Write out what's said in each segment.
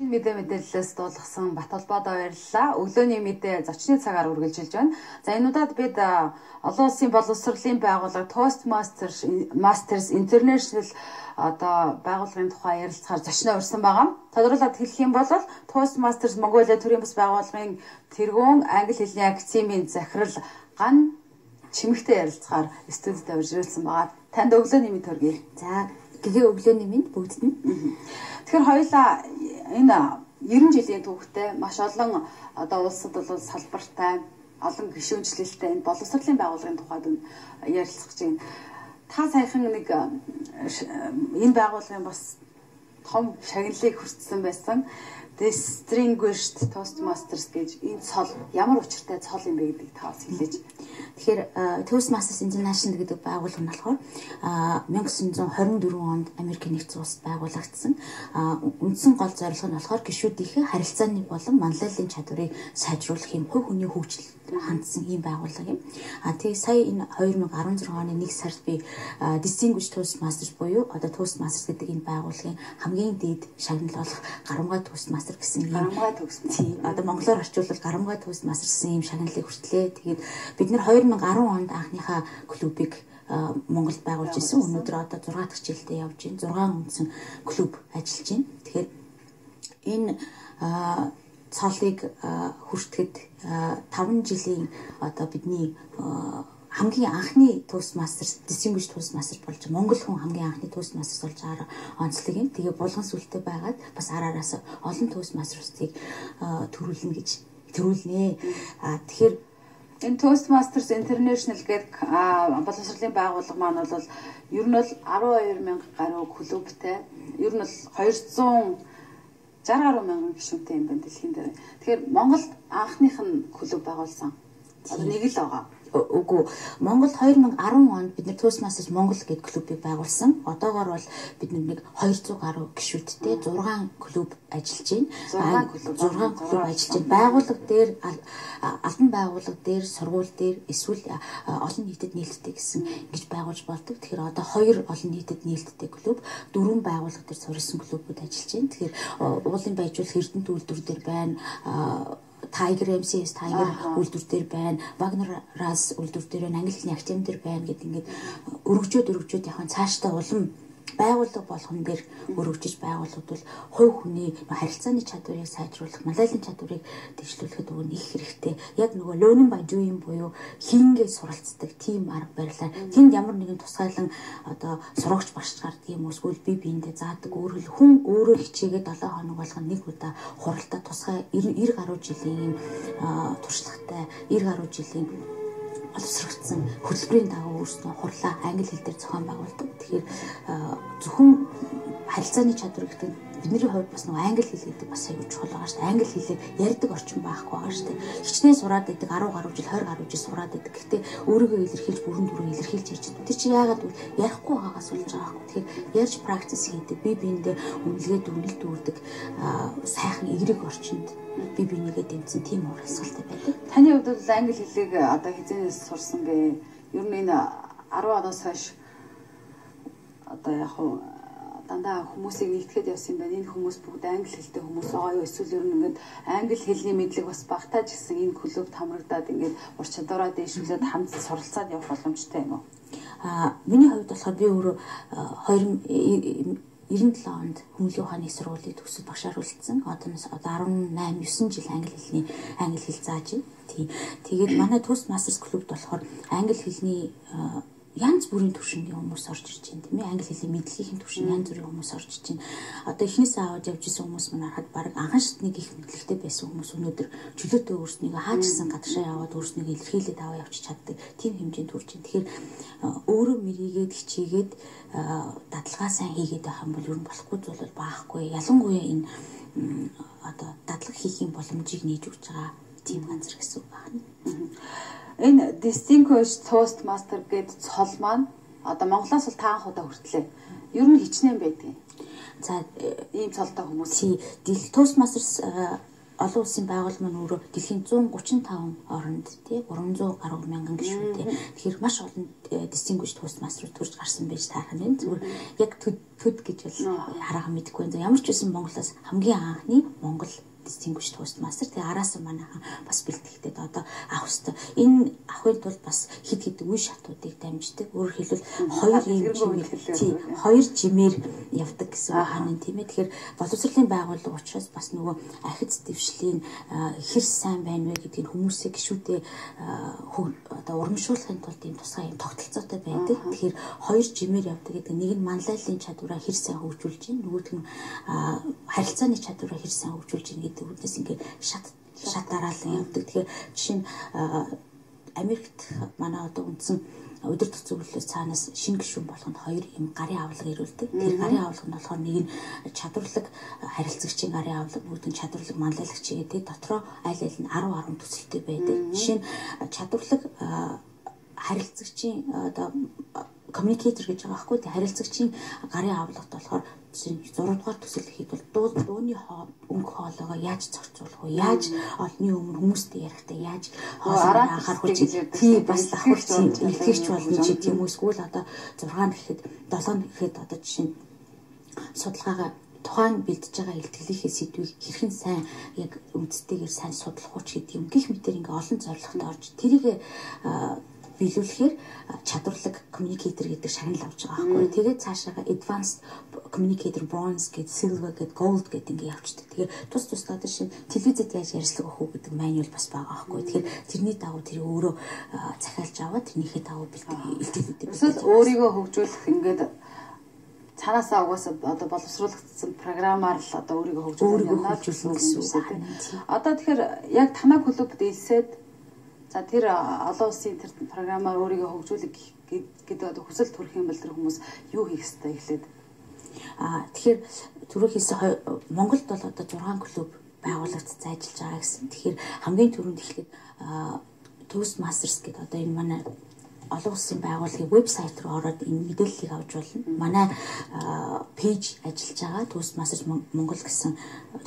Мэдээлэлээс дуулгасан Бат холбоодоо баярлалаа. Өглөөний мэдээ зочны цагаар үргэлжилж байна. За энэ удаад бид олон улсын боловсролын байгууллага Toastmasters International байгууллагын тухай ярилцахаар зочноо урьсан байгаа. Тодорхойлоод хэлэх юм бол Toastmasters Mongolia төрийн бас байгууллагын тэргуун англи хэлний академийн захирал Ган Чимэгтэй ярилцахаар студид орж ирсэн байгаа. Танд өглөөний мэнд хүргэе. За, гэгээ өглөөний мэнд бүгд нь. Тэгэхээр хоёулаа энэ 90 жилийн түүхтэй маш олон улсад бол салбартай олон гишүүнчлэлтэй энэ боловсролын байгууллагын тухайд ярилцах гэж байна. Та саяхан нэг энэ байгууллагын бас том шагналыг хүртсэн байсан Distinguished Toastmasters гэж энэ цол ямар учиртай цол юм бэ гэдгийг та бас хэлээч. Тэгэхээр Toastmasters International гэдэг байгууллага нь болохоор 1924 онд Америк нэгдсэн улсад байгуулагдсан. Үндсэн гол зорилго нь болохоор гишүүдийнхээ харилцааны болон манлайлалын чадварыг сайжруулах юм хувь хүний хөгжил хандсан ийм байгууллага юм. Тэгээ сая энэ 2016 оны 1 сард би Distinguished Toastmasters буюу Toastmasters гэдэг энэ байгууллагын хамгийн дээд шагнал болох Гарамгай Toastmasters гэсэн юм. Гарамгай Toastmasters. Монголоор орчуулбал Гарамгай Toastmasters гэсэн ийм шагналыг хүртлээ. Тэгээд бид нэр 2010 онд анхныхаа клубыг Монголд байгуулж ирсэн. Өнөөдөр 6 дахь жилдээ явж байна. 6 үндсэн клуб ажиллаж байна. Тэгэхээр энэ цолыг хүртэхэд 5 жилийн бидний хамгийн анхны Toastmasters Distinguished Toastmasters болж Монгол хүн хамгийн анхны Toastmasters болж байгаа онцлог юм. Тэгээ булган сүлтэй байгаад бас араараас олон Toastmasters-ыг төрүүлнэ. Тэгэхээр энэ Toastmasters International гэдэг боловсролын байгууллага маань бол ер нь бол 12,000 гаруй клубтэй, ер нь бол 260 гаруй мянган гишүүнтэй юм байна дэлхийн дээр. Тэгэхээр Монголд анхных нь клуб байгуулсан. Нэг л байгаа. Үгүй. Монголд 2010 онд бид Toastmasters Монгол гэдэг клубыг байгуулсан. Одоогоор бол бид нэг 200 гаруй гишүүдтэй 6 клуб ажиллаж байна. 6 клуб ажиллаж байна. Байгууллага дээр албан байгууллага дээр, сургууль дээр эсвэл олон нийтэд нээлттэй гэсэн ингэж байгуулж болдог. Тэгэхээр одоо 2 олон нийтэд нээлттэй клуб, 4 байгууллага дээр суурилсан клубүүд ажиллаж байна. Тэгэхээр уулын байжуул Эрдэнэт үйлдвэр дээр байна. Tiger MCS Tiger үйлдвэр дээр байна. Wagner Ras үйлдвэр дээр байна. Англи хэлний академи дээр байна гэдэг ингээд өргөжөөд яхан цаашдаа улам байгууллага болгон дээр өргөжиж байгууллагууд бол хувь хүний харилцааны чадварыг сайжруулах, манлайлалын чадварыг дэвшлүүлэхэд өгнө их хэрэгтэй. Яг нөгөө learning by doing буюу хийнгээ суралцдаг тийм арга барилаар тэнд ямар нэгэн тусгайлан сурагч багш гардаг юм уу эсвэл би биендээ заадаг хүн өөрөө хичээгээд 7 хоног болгоно нэг удаа хуралдаа тусгай 90 гаруй жилийн туршлагатай 90 гаруй жилийн боловсрогдсон хөтөлбөрийн дагуу өөрснөө хурлаа англи хэл дээр зохион байгуулдаг. Тэгэхээр зөвхөн харилцааны чадвар гэдэг бидний хувьд бас нөгөө англи хэл гэдэг бас аюул чухал байгаа шүү дээ. Англи хэлээр ярьдаг орчин байхгүй байгаа шүү дээ. Хичнээн сураад байдаг 10 гаруй жил 20 гаруй жил сураад байдаг. Гэхдээ өөрийгөө илэрхийлж бүрэн дүрэн илэрхийлж ярьж байгаа. Тэг чи яагаад ярихгүй байгаагаас болж байгаа юм. Тэгэхээр ярьж практис хийдэг, бие биендээ үнэлгээд үнэлт үүрдэг сайхан эерэг орчинд бие бинийгээ дэмжсэн тийм уралсгалтай байдаг. Таны хувьд бол англи хэлийг хизээнээс сурсан бэ? Ер нь энэ 10 оноос хойш яг дандаа хүмүүсийг нэгтгэхэд явсан юм байна. Энэ хүмүүс бүгд англи хэлтэй хүмүүс байгаа юу? Эсвэл ер нь ингээд англи хэлний мэдлэг бас багтааж гисэн энэ клубт хамрагдаад ингээд ур чадвараа дэвшүүлээд хамт суралцаад явах боломжтой юм уу? Миний хувьд болохоор би өөрөө 97 онд Хүмүүлийн ухааны сургуулийг төгсөж багшаар үлдсэн. Одоо 18 9 жил англи хэл зааж байна. Тэгээд манай Toastmasters клубд болохоор англи хэлний янз бүрийн төвшингийн хүмүүс орж ирж байна тийм ээ. Англи хэлний мэдлэгийн төвшин янз бүрийн хүмүүс орж ирж байна. Одоо эхнээсээ аваад явж исэн хүмүүс маань харахад баг анхан шатныг их мэдлэгтэй байсан хүмүүс өнөөдөр чөлөөтэй өөрснийгөө хаажсан гадагшаа яваад өөрснийгөө илэрхийлээд аваа явчих чаддаг тийм хэмжээнд хүрч байна. Тэгэхээр өөрөө мэрийгээд хичээгээд дадлагаа сайн хийгээд байх юм бол ер нь болохгүй зүйл бол баахгүй. Ялангуяа энэ дадлаг хийхийн боломжийг нээж өгч байгаа тийм ганцэр гэсэн үг байна. Энэ Distinguished Toastmaster гэдэг цол маань Монголоос бол таан удаа хүртлээ. Ер нь хичнээн байдаг. За ийм цолтой хүмүүс. Toastmasters олон улсын байгууллага маань өөрөө дэлхийн 135 орнд тий 300 гаруй мянган гишүүнтэй. Тэгэхээр маш олон distinguished toastmaster төрж гарсан байж таарах юм. Зүгээр яг төд гэж бол хараахан мэдэхгүй байна. Ямар ч үсэн Монголоос хамгийн анхны Монгол distinguished toastmaster. Тэгээ араас нь манайхан бас бэлтгэхдээ одоо авах хэрэгтэй. Энэ авахын тулд бас хэд үе шатуудыг дамждаг. Өөрөөр хэлбэл хоёр жимээр явдаг гэсэн байна тийм ээ. Тэгэхээр боловсролын байгууллага учраас бас нөгөө ахиц дэвшлийн хэр сайн байна вэ гэдгийг хүмүүсээ гişүүдээ одоо урамшуулахын тулд ийм тусгай ийм тогтолцоотой байдаг. Тэгэхээр хоёр жимээр явдаг гэдэг нэг нь манлайлалын чадвараа хэр сайн хөгжүүлж байна. Нөгөөх нь харилцааны чадвараа хэр сайн хөгжүүлж байна гэдэг үгнээс ингээд шат дараалан явдаг. Тэгэхээр жишээ нь Америкт манай одоо үндсэн өдөр тутмын цаанаас шинэ гишүүн болгонд хоёр юм гарын авлага ирүүлдэг. Тэр гарын авлага нь болохоор нэг нь чадварлаг харилцагчийн гарын авлага, нөгөөд нь чадварлаг манлайлагчийн гэдэг дотроо аль аль нь 10 төсөлтэй байдаг. Жишээ нь чадварлаг харилцагчийн одоо communicator гэж байгаа байхгүй. Тэг харилцагчийн гарын авлагт болохоор 6 дугаар төсөл хийхэд бол дууны өнгө хоолойгоо яаж зохицуулах вэ? Яаж олны өмнө хүмүүстэй ярихдаа яаж хоолойгоо анхааруулж тий бас давхарч илтгэж болно ч гэдэг юм уу? Эсвэл одоо 6 гэхэд 7 гэхэд одоо жишээ нь судалгаагаа тухайн бэлдэж байгаа илтгэлийнхээ сэдвийг хэрхэн сайн яг үндстэйгээр сайн судлах уу гэдэг юм. Гэх мэтэр ингээ олон зорилготой орж тэрийг биелүүлэхээр чадварлаг communicator гэдэг шагнал авч байгаа байхгүй. Тэгээд цаашаа advanced communicator bronze гэдэг silver гэдэг gold гэдэг ингээ явчихдаг. Тэгэхээр тус одоо шинэ телевизэд яаж ярьцлага өгөх үү гэдэг manual бас байгаа байхгүй. Тэгэхээр тэрний дагуу тэр өөрөө захиалж аваад тэрнийхээ дагуу илтгэлүүдээ эсвэл өөрийгөө хөгжүүлэх ингээд цаанаасаа угаасаа одоо боловсруулагдсан програмаар л одоо өөрийгөө хөгжүүлэх гэсэн үг. Одоо тэгэхээр яг танай клубд илсээд за тэр олон улсын тэр програмаар өөрийгөө хөгжүүлэх гэдэг одоо хүсэл төрөх юм бол тэр хүмүүс юу хийх ёстой эхлээд. Тэгэхээр түрүү хэлсэн Монголд бол одоо 6 клуб байгуулагдсан ажиллаж байгаа гэсэн. Тэгэхээр хамгийн түрүүнд эхлээд Toastmasters гэдэг одоо энэ манай олон улсын байгууллагын вебсайт руу ороод энэ мэдээллийг авч болно. Манай пэйж ажиллаж байгаа Toastmasters Монгол гэсэн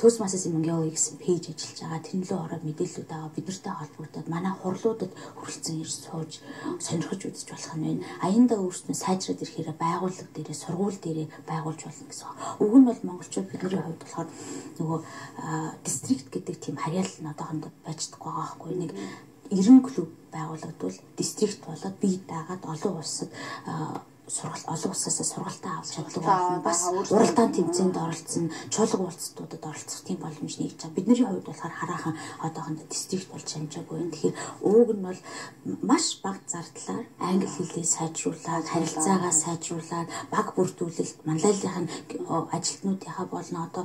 Toastmasters Mongolia гэсэн пэйж ажиллаж байгаа. Тэрнлөө ороод мэдээллүүд аваа бид нартай холбогдоод манай хурлуудад хүрэлцэн ирж сууж сонирхож үзэж болох нь байна. Аяндаа өөрснөө сайжраад ирэхээр байгууллага дээрээ сургууль дээрээ байгуулж болно гэсэн. Уг нь бол монголчууд бидний хувьд болохоор нөгөө дистрикт гэдэг тийм харьяал нь одоохондоо байж байгаа байхгүй. Нэг 90 клуб байгуулагдвал дистрикт болоод бие даагаад олон улсад олон улсаас сургалтаа авч чаддаг болно. Бас уралдаан тэмцээнд оролцсон, чуулга уулзалтуудад оролцох тийм боломж нэгж байгаа. Бидний хувьд болохоор хараахан одоохондоо дистрикт болж амжаагүй. Тэгэхээр ууг нь бол маш бага зардлаар англи хэлийг сайжруулаад, харилцаагаа сайжруулаад, баг бүрдүүлэлт, манлайлалын ажилтнуудынхаа болон одоо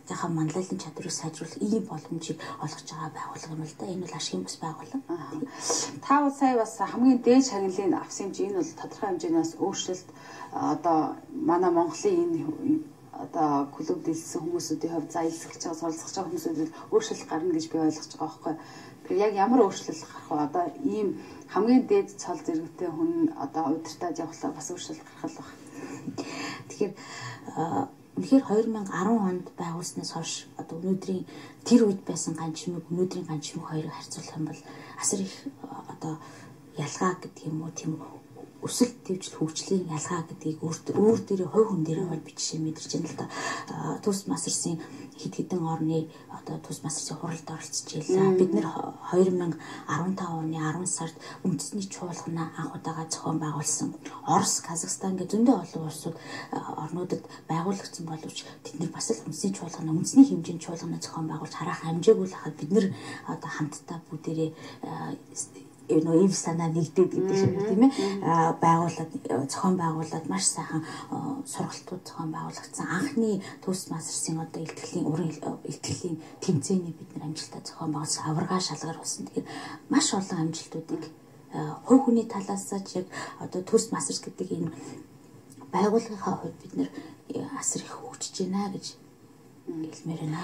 сурсныхаа манлайлалын чадварыг сайжруулах ийм боломжийг олгож байгаа байгууллага юм л да. Энэ бол ашигын бас байгууллага. Та бол сая бас хамгийн дээд шагналыг авсан юм чи энэ бол тодорхой хэмжээнээс өөрчлөлт одоо манай Монголын энэ одоо клубд илсэн хүмүүсүүдийн хувьд за илсгэж байгаа, суралцж байгаа хүмүүсүүд өөрчлөлт гарна гэж би ойлгож байгаа байхгүй. Тэгэхээр яг ямар өөрчлөлт гарах вэ? Одоо ийм хамгийн дээд цол зэрэгтэй хүн одоо удирдаад явахлаа бас өөрчлөлт гарах л байна. Тэгэхээр үнэхээр 2010 онд байгуулснаас хойш одоо өнөөдрийн тэр үед байсан ганчмыг өнөөдрийн ганчмыг хоёрыг харьцуулах юм бол асар их одоо ялгаа гэдэг юм уу тийм өсөлт дэвжил хөгжлийн ялгаа гэдгийг өөр дээрээ хувь хүн дээрээ бол бичиж мэдэрч байна л да. Toastmasters-ийн хэдэн орны одоо Toastmasters-ийн хуралд оролцож ийлээ. Бид нэр 2015 оны 10 сард үндэсний чуулгана анх удаага зохион байгуулсан. Орос, Казахстан гэх зөндөө олон улсууд орнуудад байгуулагдсан боловч тэд нар бас л үндэсний чуулгана, үндэсний хэмжээний чуулгана зохион байгуулж харах хэмжээгүй л хахад бид нэр одоо хамтдаа бүгдээрээ ийм санаа нэгдээд гэдэг шиг тийм ээ байгууллага зохион байгуулад маш сайхан сургалтууд зохион байгуулагдсан анхны Toastmasters-ийн одоо илтгэлийн уран илтгэлийн тэмцээний бид нар амжилттай зохион байгуулсан аварга шалгар болсон. Тэгэхээр маш олон амжилтуудыг хувь хүний талаас ч яг одоо Toastmasters гэдэг энэ байгууллагынхаа хувьд бид нар асар их хөгжиж байна гэж хэлмээр байна.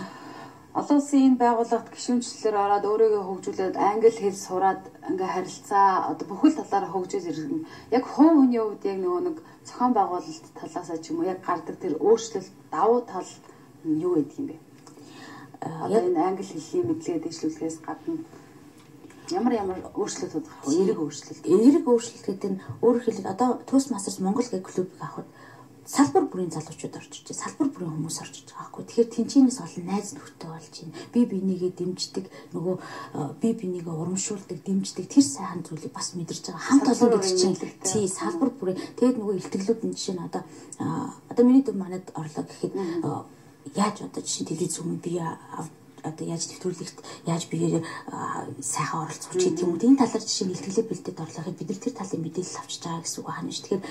Олон улсын энэ байгууллагт гишүүнчлэлээр ороод өөрийгөө хөгжүүлээд англи хэл сураад ингээ харилцаа одоо бүхэл талаараа хөгжиж ирсэн. Яг хувь хүний хувьд яг нөгөө нэг зохион байгуулалт талаасаа ч юм уу яг гардаг тэр өөрчлөлт давуу тал нь юу гэдэг юм бэ? одоо энэ англи хэлний мэдлэгээ дэвшлүүлэхээс гадна ямар өөрчлөлт удах вэ? Эерэг өөрчлөлт гэдэг нь өөрөөр хэлбэл одоо Toastmasters Монгол гэх клубыг авахд салбар бүрийн залуучууд орж иж, салбар бүрийн хүмүүс орж иж байгаа байхгүй. Тэгэхээр тэнцэнээс олон найз нөхдөд болж байна. Би бинийгээ дэмждэг, нөгөө би бинийгээ урамшуулдаг, дэмждэг тэр сайхан зүйлийг бас мэдэрч байгаа. Хамт олон гэж чинь тий салбар бүрийн. Тэгээд нөгөө илтгэлүүд нь жишээ нь одоо миний дүү манад орлоо гэхэд яаж одоо жишээ телевиз өмнө би одоо яаж нэвтрүүлэгт яаж биеэр сайхан оролцох гэдэг юм уу. Энэ талаар жишээ нь илтгэлээ бэлдээд орлохыг бид нар тэр талын мэдээлэл авчиж байгаа гэсэн үг аана ш. Тэгэхээр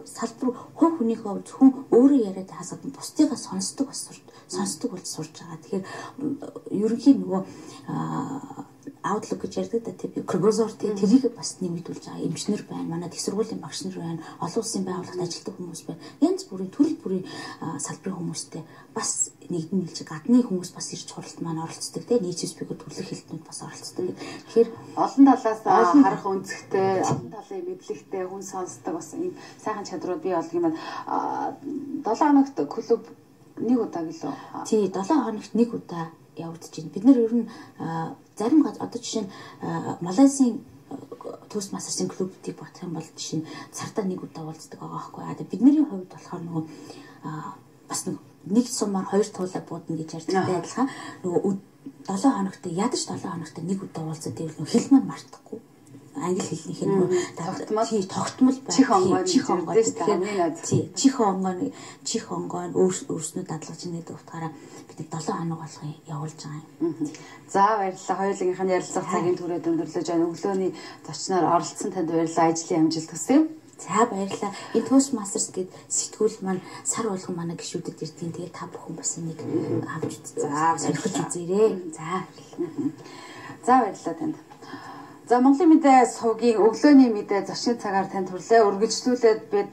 салбар хувь хүнийхээ зөвхөн өөрөө яриад хасаад бусдыгаа сонсдог болж сурж байгаа. Тэгэхээр ерөнхийн нөгөө outlook гэж ярьдаг да тийм прогнозор тэрийг бас нэмэгдүүлж байгаа. Эмчнэр байна, манай их сургуулийн багш нар байна, олон улсын байгууллагад ажилладаг хүмүүс байна. Янз бүрийн төрөл бүрийн салбарын хүмүүстэй бас нэгдэн нийлж гадны хүмүүс бас ирж хуралд маань оролцдог тийм нийт спикер төрлөх хэлтнүүд бас оролцдог. Тэгэхээр олон талаас харах өнцгтэй, олон талын мэдлэгтэй хүн сонсдог бас ийм сайхан чадрууд бий болдог юм байна. 7 хоногт клуб нэг удаа гэлөө. Тий, 7 хоногт нэг удаа явагдаж байна. Бид нар ер нь зарим одоо жишээ нь Малайзийн Toastmasters-ийн клубүүдийг бодох юм бол жишээ нь цартаа нэг удаа уулздаг байгаа байхгүй. Бидний хувьд болохоор нөгөө бас нэг сумаар хоёр туулаа буудна гэж ярьдагтай адилхан нөгөө 7 хоногт ядаж 7 хоногт нэг удаа уулзаад ивэл нөгөө хэл маань мартахгүй. Англи хэлнийх нь тогтмол чих онгой чих онгой өөрснөө дадлгаж нэдэг утгаараа бид 7 хоног болгоо явуулж байгаа юм. За баярлалаа. Хоёулынх нь ярилцах цагийн түрээд өндөрлөж байна. Өглөөний зочноор оролцсон танд баярлалаа. Ажлын амжилт хүсье. За баярлалаа. Энэ Toastmasters гээд сэтгүүл маань сар болгон манай гишүүдэд ирдیں۔ Тэгээд та бүхэн бас энийг авч сонирхож үзээрэй. За баярлалаа танд. За Монголын мэдээ сувгийн өглөөний мэдээ зочны цагаар танд хүрлээ. Үргэлжлүүлээд бид